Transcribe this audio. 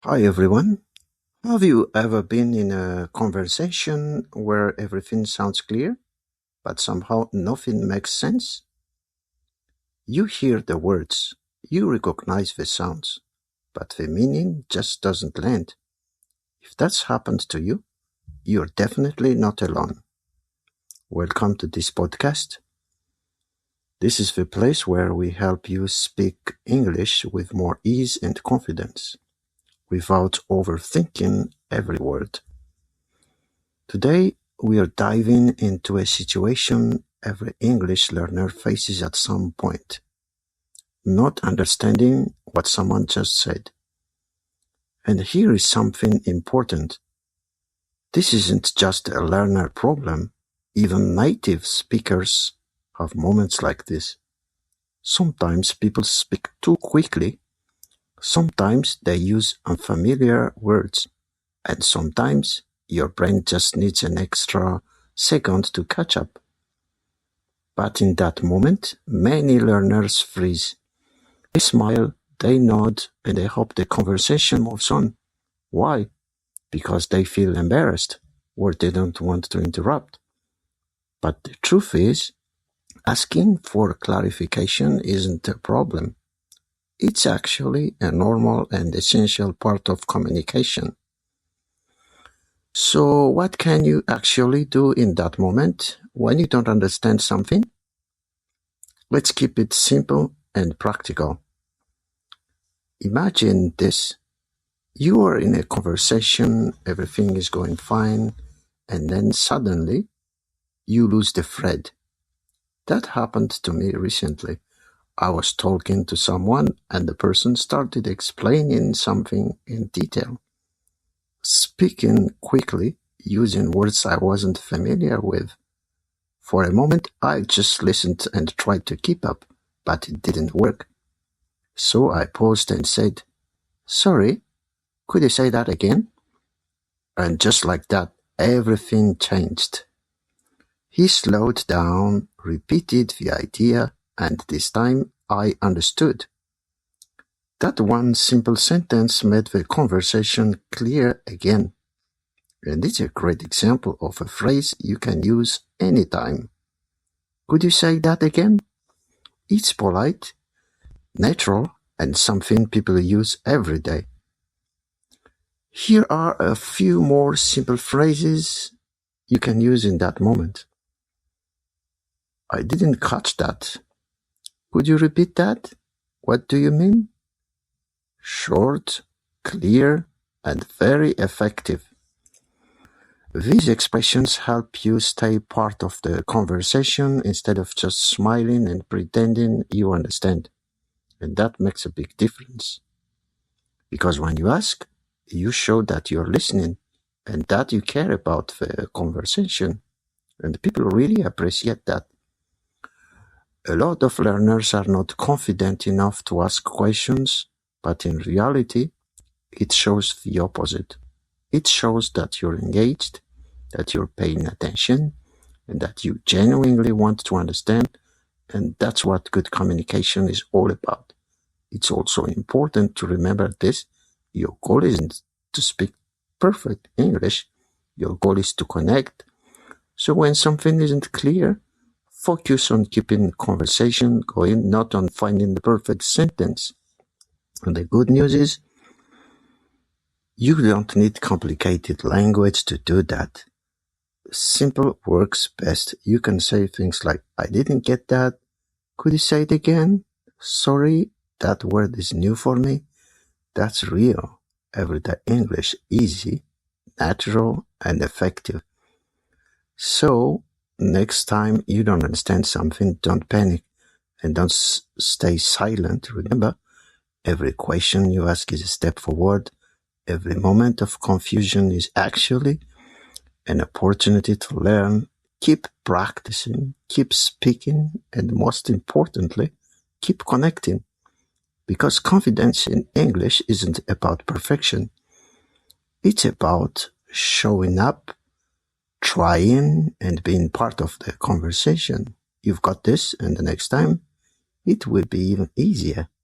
Hi everyone. Have you ever been in a conversation where everything sounds clear, but somehow nothing makes sense? You hear the words, you recognize the sounds, but the meaning just doesn't land. If that's happened to you, you're definitely not alone. Welcome to this podcast. This is the place where we help you speak English with more ease and confidence, without overthinking every word. Today, we are diving into a situation every English learner faces at some point. Not understanding what someone just said. And here is something important. This isn't just a learner problem. Even native speakers have moments like this. Sometimes people speak too quickly. Sometimes they use unfamiliar words. And sometimes your brain just needs an extra second to catch up. But in that moment, many learners freeze. They smile, they nod, and they hope the conversation moves on. Why? Because they feel embarrassed, or they don't want to interrupt. But the truth is, asking for clarification isn't a problem. It's actually a normal and essential part of communication. So what can you actually do in that moment when you don't understand something? Let's keep it simple and practical. Imagine this. You are in a conversation, everything is going fine, and then suddenly you lose the thread. That happened to me recently. I was talking to someone and the person started explaining something in detail. Speaking quickly, using words I wasn't familiar with. For a moment, I just listened and tried to keep up, but it didn't work. So I paused and said, "Sorry, could you say that again?" And just like that, everything changed. He slowed down, repeated the idea, and this time I understood. That one simple sentence made the conversation clear again. And it's a great example of a phrase you can use anytime. Could you say that again? It's polite, natural, and something people use every day. Here are a few more simple phrases you can use in that moment. I didn't catch that. Could you repeat that? What do you mean? Short, clear, and very effective. These expressions help you stay part of the conversation instead of just smiling and pretending you understand. And that makes a big difference. Because when you ask, you show that you're listening and that you care about the conversation. And people really appreciate that. A lot of learners are not confident enough to ask questions, but in reality, it shows the opposite. It shows that you're engaged, that you're paying attention, and that you genuinely want to understand, and that's what good communication is all about. It's also important to remember this. Your goal isn't to speak perfect English. Your goal is to connect. So when something isn't clear, focus on keeping conversation going, not on finding the perfect sentence. And the good news is, you don't need complicated language to do that. Simple works best. You can say things like, "I didn't get that. Could you say it again? Sorry, that word is new for me." That's real. Everyday English, easy, natural, and effective. So, next time you don't understand something, don't panic and don't stay silent. Remember, every question you ask is a step forward. Every moment of confusion is actually an opportunity to learn. Keep practicing, keep speaking, and most importantly, keep connecting. Because confidence in English isn't about perfection. It's about showing up, trying, and being part of the conversation. You've got this, and the next time, it will be even easier.